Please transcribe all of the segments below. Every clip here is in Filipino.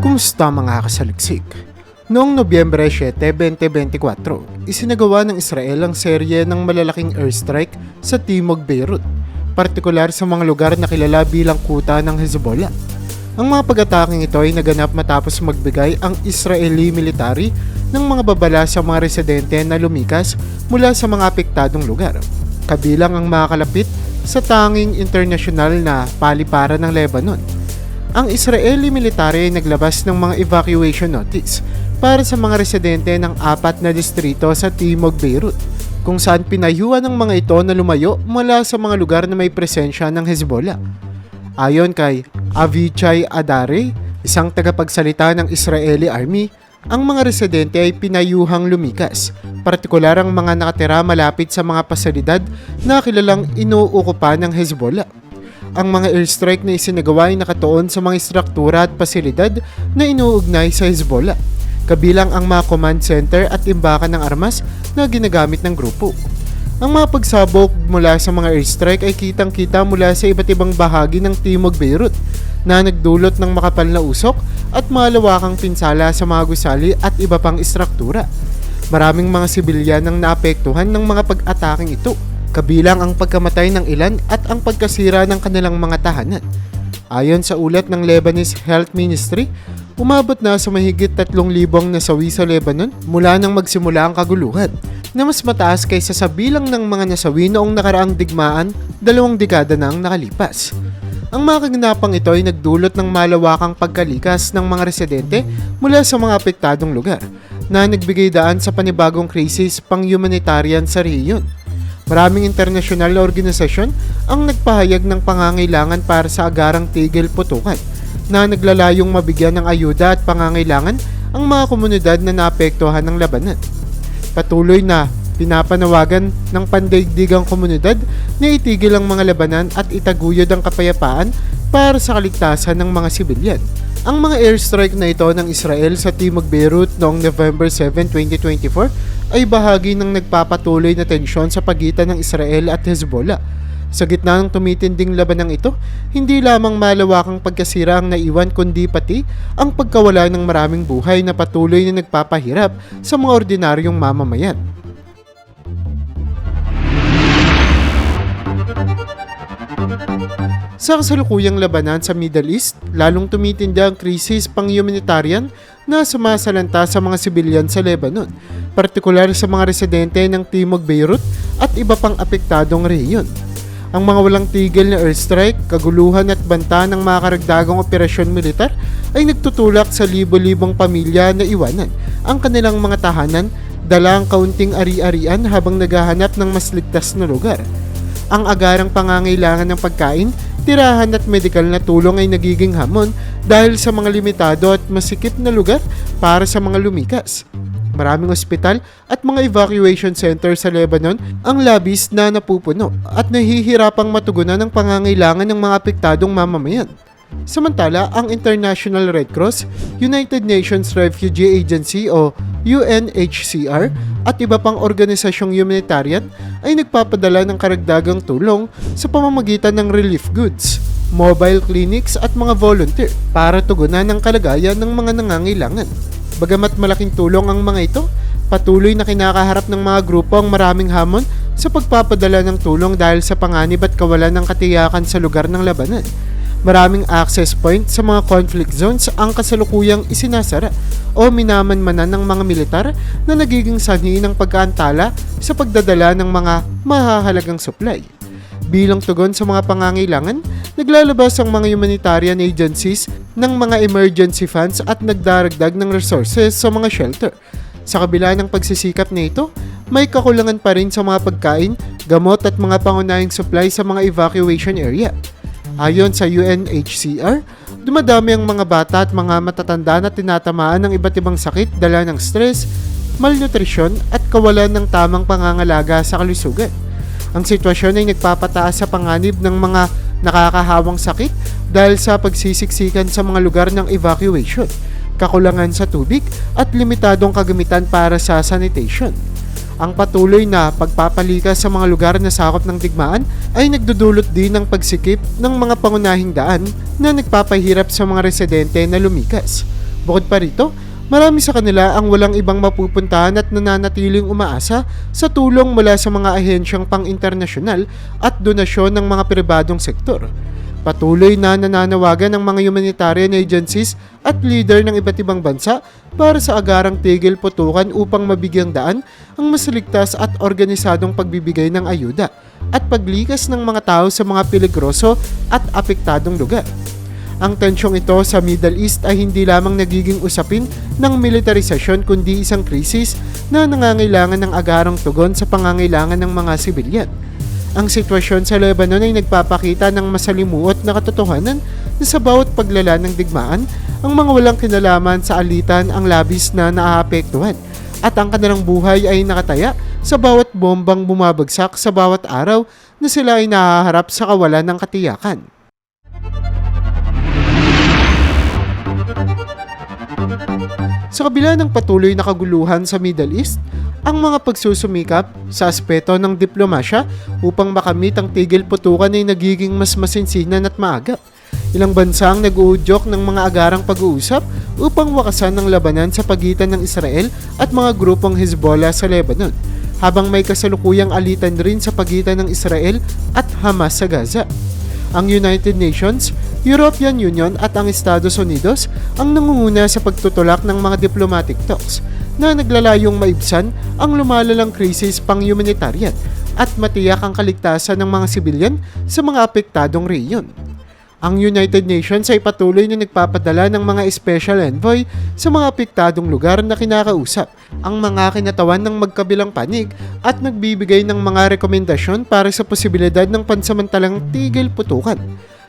Kumusta mga kasaliksik? Noong Nobyembre 7, 2024, isinagawa ng Israel ang serye ng malalaking airstrike sa Timog Beirut, partikular sa mga lugar na kilala bilang kuta ng Hezbollah. Ang mga pag-ataking ito ay naganap matapos magbigay ang Israeli military ng mga babala sa mga residente na lumikas mula sa mga apektadong lugar, kabilang ang mga kalapit sa tanging internasyonal na paliparan ng Lebanon. Ang Israeli military ay naglabas ng mga evacuation notice para sa mga residente ng 4 na distrito sa Timog Beirut, kung saan pinayuhan ng mga ito na lumayo mula sa mga lugar na may presensya ng Hezbollah. Ayon kay Avichai Adare, isang tagapagsalita ng Israeli Army, ang mga residente ay pinayuhang lumikas, partikular ang mga nakatira malapit sa mga pasilidad na kilalang inuukupa ng Hezbollah. Ang mga airstrike na isinagawa ay nakatuon sa mga struktura at pasilidad na inuugnay sa Hezbollah, kabilang ang mga command center at imbakan ng armas na ginagamit ng grupo. Ang mga pagsabog mula sa mga airstrike ay kitang-kita mula sa iba't ibang bahagi ng Timog Beirut na nagdulot ng makapal na usok at malawakang pinsala sa mga gusali at iba pang istruktura. Maraming mga sibilyan ang naapektuhan ng mga pag-ataking ito, kabilang ang pagkamatay ng ilan at ang pagkasira ng kanilang mga tahanan. Ayon sa ulat ng Lebanese Health Ministry, umabot na sa mahigit 3,000 nasawi sa Lebanon mula nang magsimula ang kaguluhan, na mas mataas kaysa sa bilang ng mga nasawi noong nakaraang digmaan 2 dekada na ang nakalipas. Ang mga kaganapang ito ay nagdulot ng malawakang pagkalikas ng mga residente mula sa mga apektadong lugar, na nagbigay daan sa panibagong krisis pang-humanitarian sa rehiyon. Maraming internasyonal na organisasyon ang nagpahayag ng pangangailangan para sa agarang tigil putukan, na naglalayong mabigyan ng ayuda at pangangailangan ang mga komunidad na naapektuhan ng labanan. Patuloy na pinapanawagan ng pandaigdigang komunidad na itigil ang mga labanan at itaguyod ang kapayapaan para sa kaligtasan ng mga sibilyan. Ang mga airstrike na ito ng Israel sa Timog Beirut noong November 7, 2024 ay bahagi ng nagpapatuloy na tensyon sa pagitan ng Israel at Hezbollah. Sa gitna ng tumitinding labanang ito, hindi lamang malawakang pagkasira ang naiwan kundi pati ang pagkawala ng maraming buhay na patuloy na nagpapahirap sa mga ordinaryong mamamayan. Sa kasalukuyang labanan sa Middle East, lalong tumitindi ang krisis pang-humanitarian na sumasalanta sa mga sibilyan sa Lebanon, partikular sa mga residente ng Timog Beirut at iba pang apektadong rehiyon. Ang mga walang tigil na airstrike, kaguluhan at banta ng mga karagdagang operasyon militar ay nagtutulak sa libo-libong pamilya na iwanan ang kanilang mga tahanan, dala ang kaunting ari-arian habang naghahanap ng mas ligtas na lugar. Ang agarang pangangailangan ng pagkain, tirahan at medikal na tulong ay nagiging hamon dahil sa mga limitado at masikip na lugar para sa mga lumikas. Maraming ospital at mga evacuation center sa Lebanon ang labis na napupuno at nahihirapang matugunan ang pangangailangan ng mga apektadong mamamayan. Samantala, ang International Red Cross, United Nations Refugee Agency o UNHCR at iba pang organisasyong humanitarian ay nagpapadala ng karagdagang tulong sa pamamagitan ng relief goods, mobile clinics at mga volunteer para tugunan ang kalagayan ng mga nangangailangan. Bagamat malaking tulong ang mga ito, patuloy na kinakaharap ng mga grupo ang maraming hamon sa pagpapadala ng tulong dahil sa panganib at kawalan ng katiyakan sa lugar ng labanan. Maraming access point sa mga conflict zones ang kasalukuyang isinasara o minamanmanan ng mga militar na nagiging sanhi ng pagkaantala sa pagdadala ng mga mahahalagang supply. Bilang tugon sa mga pangangailangan, naglalabas ang mga humanitarian agencies ng mga emergency funds at nagdaragdag ng resources sa mga shelter. Sa kabila ng pagsisikap na ito, may kakulangan pa rin sa mga pagkain, gamot at mga pangunahing supply sa mga evacuation area. Ayon sa UNHCR, dumadami ang mga bata at mga matatanda na tinatamaan ng iba't ibang sakit dala ng stress, malnutrisyon at kawalan ng tamang pangangalaga sa kalusugan. Ang sitwasyon ay nagpapataas sa panganib ng mga nakakahawang sakit dahil sa pagsisiksikan sa mga lugar ng evacuation, kakulangan sa tubig at limitadong kagamitan para sa sanitation. Ang patuloy na pagpapalikas sa mga lugar na sakop ng digmaan ay nagdudulot din ng pagsikip ng mga pangunahing daan na nagpapahirap sa mga residente na lumikas. Bukod pa rito, marami sa kanila ang walang ibang mapupuntahan at nananatiling umaasa sa tulong mula sa mga ahensyang pang-internasyonal at donasyon ng mga pribadong sektor. Patuloy na nananawagan ng mga humanitarian agencies at leader ng iba't ibang bansa para sa agarang tigil putukan upang mabigyang daan ang mas ligtas at organisadong pagbibigay ng ayuda at paglikas ng mga tao sa mga peligroso at apektadong lugar. Ang tensyong ito sa Middle East ay hindi lamang nagiging usapin ng militarisasyon kundi isang krisis na nangangailangan ng agarang tugon sa pangangailangan ng mga sibilyan. Ang sitwasyon sa Lebanon ay nagpapakita ng masalimuot na katotohanan na sa bawat paglala ng digmaan, ang mga walang kinalaman sa alitan ang labis na naaapektuhan at ang kanilang buhay ay nakataya sa bawat bombang bumabagsak sa bawat araw na sila ay nahaharap sa kawalan ng katiyakan. Sa kabila ng patuloy na kaguluhan sa Middle East, ang mga pagsusumikap sa aspeto ng diplomasya upang makamit ang tigil putukan ay nagiging mas masinsinan at maagap. Ilang bansa ang nag-uudyok ng mga agarang pag-uusap upang wakasan ng labanan sa pagitan ng Israel at mga grupong Hezbollah sa Lebanon, habang may kasalukuyang alitan rin sa pagitan ng Israel at Hamas sa Gaza. Ang United Nations, European Union at ang Estados Unidos ang nangunguna sa pagtutulak ng mga diplomatic talks na naglalayong maibsan ang lumalalang krisis pang-humanitarian at matiyak ang kaligtasan ng mga sibilyan sa mga apektadong rehiyon. Ang United Nations ay patuloy na nagpapadala ng mga special envoy sa mga apektadong lugar na kinakausap ang mga kinatawan ng magkabilang panig at nagbibigay ng mga rekomendasyon para sa posibilidad ng pansamantalang tigil putukan.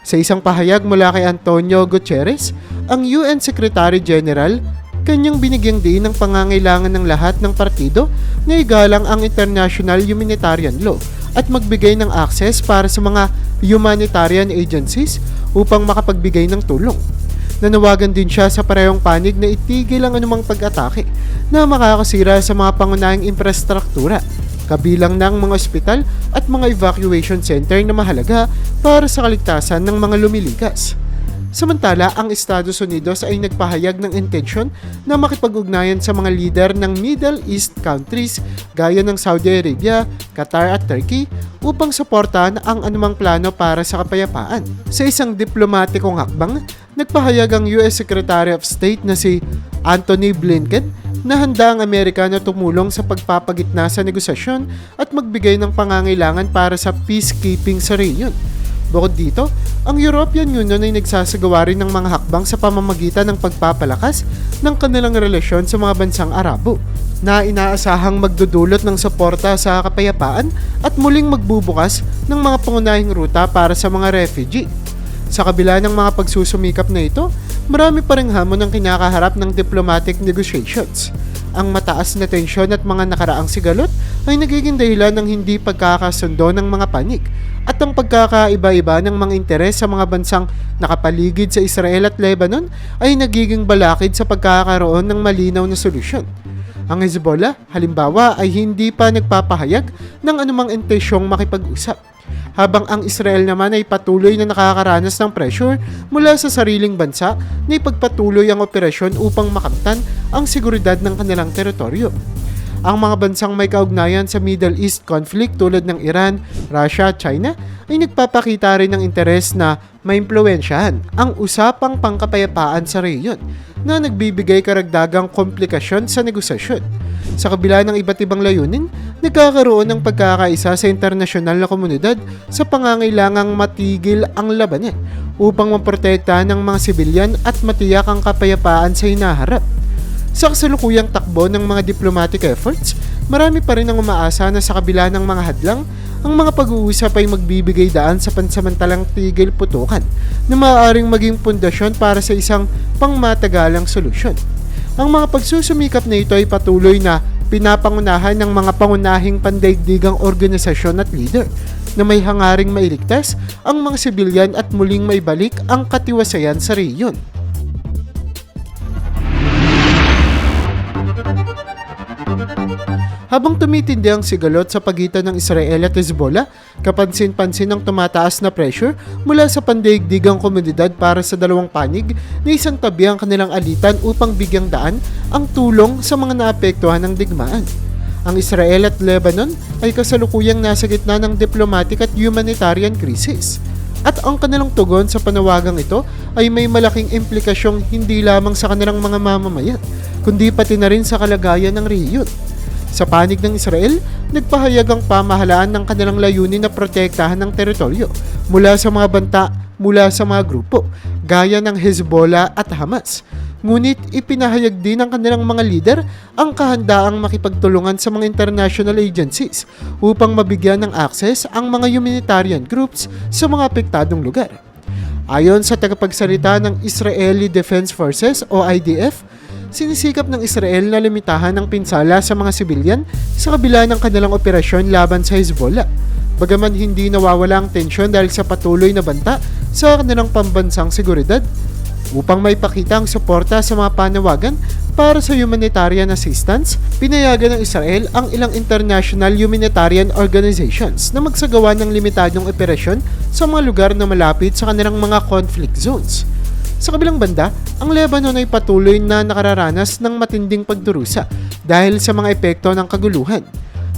Sa isang pahayag mula kay Antonio Guterres, ang UN Secretary General, kanyang binigyang diin ng pangangailangan ng lahat ng partido na igalang ang international humanitarian law at magbigay ng access para sa mga humanitarian agencies upang makapagbigay ng tulong. Nanawagan din siya sa parehong panig na itigil ang anumang pag-atake na makakasira sa mga pangunahing infrastruktura, kabilang ng mga ospital at mga evacuation center na mahalaga para sa kaligtasan ng mga lumilikas. Samantala, ang Estados Unidos ay nagpahayag ng intensyon na makipag-ugnayan sa mga lider ng Middle East countries gaya ng Saudi Arabia, Qatar at Turkey upang suportahan ang anumang plano para sa kapayapaan. Sa isang diplomatikong hakbang, nagpahayag ang US Secretary of State na si Antony Blinken na handa ang Amerika na tumulong sa pagpapagitna sa negosasyon at magbigay ng pangangailangan para sa peacekeeping sa rehiyon. Bukod dito, ang European Union ay nagsasagawa rin ng mga hakbang sa pamamagitan ng pagpapalakas ng kanilang relasyon sa mga bansang Arabo na inaasahang magdudulot ng suporta sa kapayapaan at muling magbubukas ng mga pangunahing ruta para sa mga refugee. Sa kabila ng mga pagsusumikap na ito, marami pa ring hamon ang kinakaharap ng diplomatic negotiations. Ang mataas na tensyon at mga nakaraang sigalot ay nagiging dahilan ng hindi pagkakasundo ng mga panig at ang pagkakaiba-iba ng mga interes sa mga bansang nakapaligid sa Israel at Lebanon ay nagiging balakid sa pagkakaroon ng malinaw na solusyon. Ang Hezbollah, halimbawa, ay hindi pa nagpapahayag ng anumang intensyong makipag-usap, habang ang Israel naman ay patuloy na nakakaranas ng pressure mula sa sariling bansa na ipagpatuloy ang operasyon upang makamtan ang seguridad ng kanilang teritoryo. Ang mga bansang may kaugnayan sa Middle East conflict tulad ng Iran, Russia at China ay nagpapakita rin ng interes na maimpluwensyahan ang usapang pangkapayapaan sa rehiyon na nagbibigay karagdagang komplikasyon sa negosasyon. Sa kabila ng iba't ibang layunin, nagkakaroon ng pagkakaisa sa internasyonal na komunidad sa pangangailangang matigil ang labanan upang maprotektahan ng mga sibilyan at matiyak ang kapayapaan sa hinaharap. Sa kasalukuyang takbo ng mga diplomatic efforts, marami pa rin ang umaasa na sa kabila ng mga hadlang, ang mga pag-uusap ay magbibigay daan sa pansamantalang tigil putukan na maaaring maging pundasyon para sa isang pangmatagalang solusyon. Ang mga pagsusumikap na ito ay patuloy na pinapangunahan ng mga pangunahing pandaigdigang organisasyon at leader na may hangaring mailigtas ang mga sibilyan at muling maibalik ang katiwasayan sa rehiyon. Habang tumitindi ang sigalot sa pagitan ng Israel at Hezbollah, kapansin-pansin ang tumataas na pressure mula sa pandaigdigang komunidad para sa dalawang panig na isang tabi ang kanilang alitan upang bigyang daan ang tulong sa mga naapektuhan ng digmaan. Ang Israel at Lebanon ay kasalukuyang nasa gitna ng diplomatic at humanitarian crisis. At ang kanilang tugon sa panawagang ito ay may malaking implikasyong hindi lamang sa kanilang mga mamamayan, kundi pati na rin sa kalagayan ng rehiyon. Sa panig ng Israel, nagpahayag ang pamahalaan ng kanilang layunin na protektahan ng teritoryo mula sa mga banta mula sa mga grupo, gaya ng Hezbollah at Hamas. Ngunit ipinahayag din ng kanilang mga lider ang kahandaang makipagtulungan sa mga international agencies upang mabigyan ng access ang mga humanitarian groups sa mga apektadong lugar. Ayon sa tagapagsalita ng Israeli Defense Forces o IDF, sinisikap ng Israel na limitahan ang pinsala sa mga sibilyan sa kabila ng kanilang operasyon laban sa Hezbollah. Bagaman hindi nawawala ang tensyon dahil sa patuloy na banta sa kanilang pambansang seguridad, upang may pakita ang suporta sa mga panawagan para sa humanitarian assistance, pinayagan ng Israel ang ilang international humanitarian organizations na magsagawa ng limitadong operasyon sa mga lugar na malapit sa kanilang mga conflict zones. Sa kabilang banda, ang Lebanon ay patuloy na nakararanas ng matinding pagdurusa dahil sa mga epekto ng kaguluhan.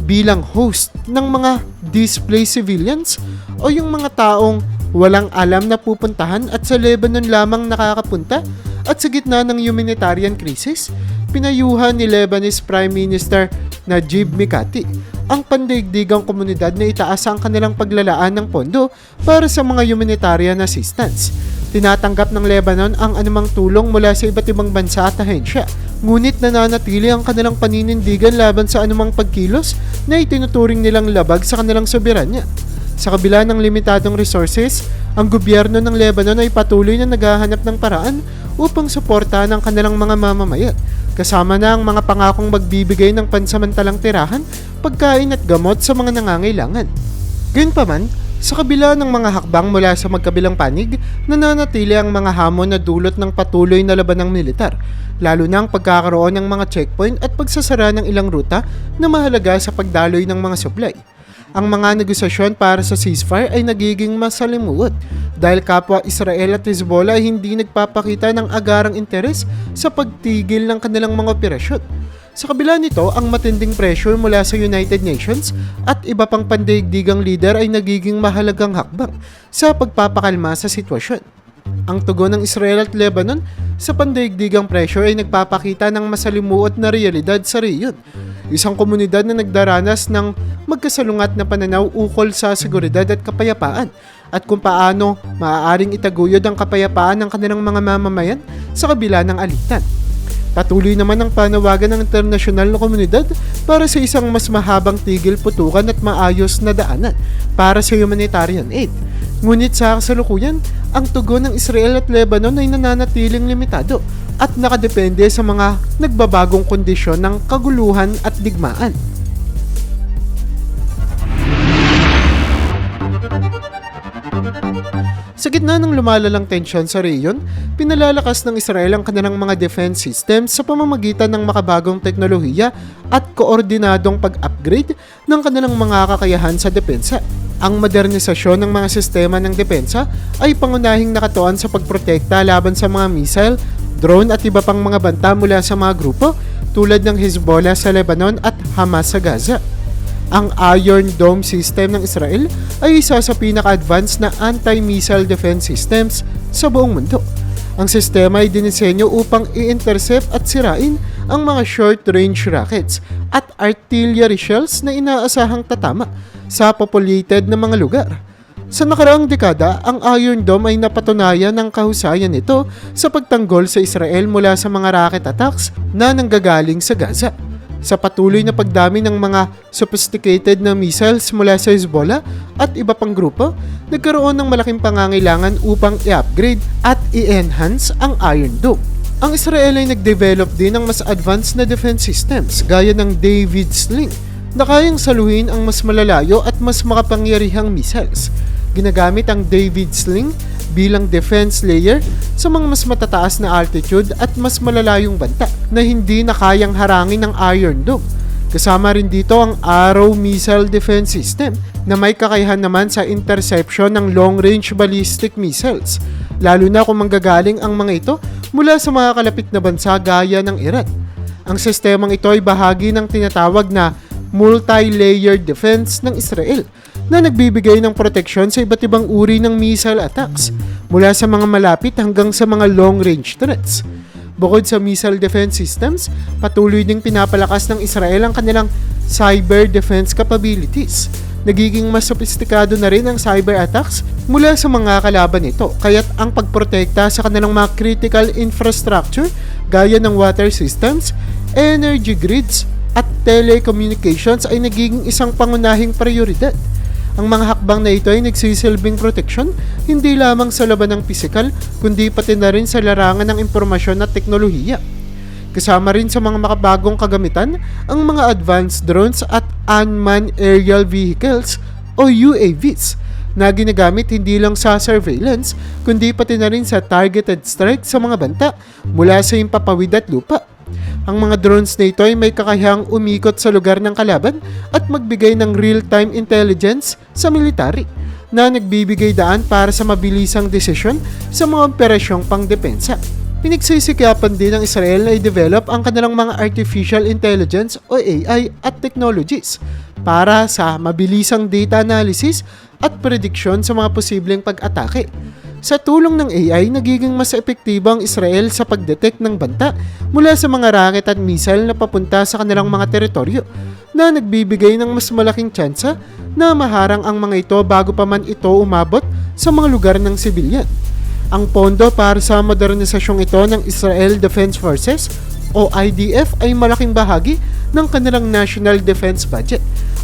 Bilang host ng mga displaced civilians o yung mga taong walang alam na pupuntahan at sa Lebanon lamang nakakapunta at sa gitna ng humanitarian crisis, pinayuhan ni Lebanese Prime Minister Najib Mikati ang pandaigdigang komunidad na itaas ang kanilang paglalaan ng pondo para sa mga humanitarian assistance. Tinatanggap ng Lebanon ang anumang tulong mula sa iba't ibang bansa at ahensya, ngunit nananatili ang kanilang paninindigan laban sa anumang pagkilos na itinuturing nilang labag sa kanilang soberanya. Sa kabila ng limitadong resources, ang gobyerno ng Lebanon ay patuloy na naghahanap ng paraan upang suportahan ang kanilang mga mamamayan, kasama na ang mga pangakong magbibigay ng pansamantalang tirahan, pagkain at gamot sa mga nangangailangan. Gayunpaman, sa kabila ng mga hakbang mula sa magkabilang panig, nananatili ang mga hamon na dulot ng patuloy na labanang militar, lalo na ang pagkakaroon ng mga checkpoint at pagsasara ng ilang ruta na mahalaga sa pagdaloy ng mga supply. Ang mga negosasyon para sa ceasefire ay nagiging masalimuot dahil kapwa Israel at Hezbollah ay hindi nagpapakita ng agarang interes sa pagtigil ng kanilang mga operasyon. Sa kabila nito, ang matinding pressure mula sa United Nations at iba pang pandaigdigang leader ay nagiging mahalagang hakbang sa pagpapakalma sa sitwasyon. Ang tugon ng Israel at Lebanon sa pandaigdigang pressure ay nagpapakita ng masalimuot na realidad sa rehiyon. Isang komunidad na nagdaranas ng magkasalungat na pananaw ukol sa seguridad at kapayapaan at kung paano maaaring itaguyod ang kapayapaan ng kanilang mga mamamayan sa kabila ng alitan. Patuloy naman ang panawagan ng internasyonal na komunidad para sa isang mas mahabang tigil putukan at maayos na daanan para sa humanitarian aid. Ngunit sa kasalukuyan, ang tugon ng Israel at Lebanon ay nananatiling limitado at nakadepende sa mga nagbabagong kondisyon ng kaguluhan at digmaan. Sa gitna ng lumalalang tensyon sa rehiyon, pinalalakas ng Israel ang kanilang mga defense systems sa pamamagitan ng makabagong teknolohiya at koordinadong pag-upgrade ng kanilang mga kakayahan sa depensa. Ang modernisasyon ng mga sistema ng depensa ay pangunahing nakatuon sa pagprotekta laban sa mga missile, drone at iba pang mga banta mula sa mga grupo tulad ng Hezbollah sa Lebanon at Hamas sa Gaza. Ang Iron Dome system ng Israel ay isa sa pinaka-advanced na anti-missile defense systems sa buong mundo. Ang sistema ay dinisenyo upang i-intercept at sirain ang mga short-range rockets at artillery shells na inaasahang tatama sa populated na mga lugar. Sa nakaraang dekada, ang Iron Dome ay napatunayan ng kahusayan nito sa pagtanggol sa Israel mula sa mga rocket attacks na nanggagaling sa Gaza. Sa patuloy na pagdami ng mga sophisticated na missiles mula sa Hezbollah at iba pang grupo, nagkaroon ng malaking pangangailangan upang i-upgrade at i-enhance ang Iron Dome. Ang Israel ay nag-develop din ng mas advanced na defense systems gaya ng David Sling na kayang saluhin ang mas malalayo at mas makapangyarihang missiles. Ginagamit ang David Sling bilang defense layer sa mga mas matataas na altitude at mas malalayong banta na hindi na kayang harangin ng Iron Dome. Kasama rin dito ang Arrow Missile Defense System na may kakayahan naman sa interception ng long-range ballistic missiles, lalo na kung manggagaling ang mga ito mula sa mga kalapit na bansa gaya ng Iran. Ang sistemang ito ay bahagi ng tinatawag na multi-layered defense ng Israel na nagbibigay ng proteksyon sa iba't ibang uri ng missile attacks mula sa mga malapit hanggang sa mga long-range threats. Bukod sa missile defense systems, patuloy ding pinapalakas ng Israel ang kanilang cyber defense capabilities. Nagiging mas sopistikado na rin ang cyber attacks mula sa mga kalaban nito, kaya't ang pagprotekta sa kanilang mga critical infrastructure gaya ng water systems, energy grids at telecommunications ay nagiging isang pangunahing prioridad. Ang mga hakbang na ito ay nagsisilbing proteksyon hindi lamang sa laban ng pisikal kundi pati na rin sa larangan ng impormasyon at teknolohiya. Kasama rin sa mga makabagong kagamitan ang mga advanced drones at unmanned aerial vehicles o UAVs na ginagamit hindi lang sa surveillance kundi pati na rin sa targeted strike sa mga banta mula sa himpapawid at lupa. Ang mga drones na ito ay may kakayahang umikot sa lugar ng kalaban at magbigay ng real-time intelligence sa military na nagbibigay daan para sa mabilisang desisyon sa mga operasyong pangdepensa. Pinagsisikapan din ng Israel na i-develop ang kanilang mga artificial intelligence o AI at technologies para sa mabilisang data analysis at prediction sa mga posibleng pag-atake. Sa tulong ng AI, nagiging mas epektibo ang Israel sa pagdetect ng banta mula sa mga rocket at missile na papunta sa kanilang mga teritoryo na nagbibigay ng mas malaking tsansa na maharang ang mga ito bago pa man ito umabot sa mga lugar ng sibilyan. Ang pondo para sa modernisasyong ito ng Israel Defense Forces o IDF ay malaking bahagi ng kanilang national defense budget.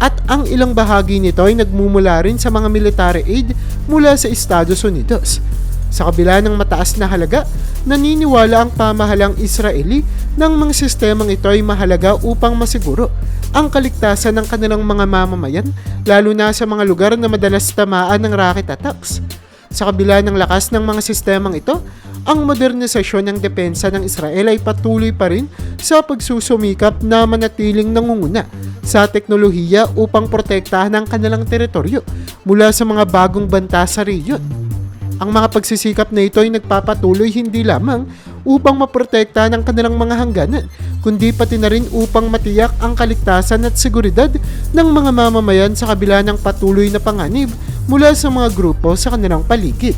At ang ilang bahagi nito ay nagmumula rin sa mga military aid mula sa Estados Unidos. Sa kabila ng mataas na halaga, naniniwala ang pamahalang Israeli ng mga sistemang ito ay mahalaga upang masiguro ang kaligtasan ng kanilang mga mamamayan, lalo na sa mga lugar na madalas tamaan ng rocket attacks. Sa kabila ng lakas ng mga sistemang ito, ang modernisasyon ng depensa ng Israel ay patuloy pa rin sa pagsusumikap na manatiling nangunguna sa teknolohiya upang protektahan ang kanilang teritoryo mula sa mga bagong banta sa rehiyon. Ang mga pagsisikap na ito ay nagpapatuloy hindi lamang upang maprotektahan ang kanilang mga hangganan, kundi pati na rin upang matiyak ang kaligtasan at seguridad ng mga mamamayan sa kabila ng patuloy na panganib mula sa mga grupo sa kanilang paligid.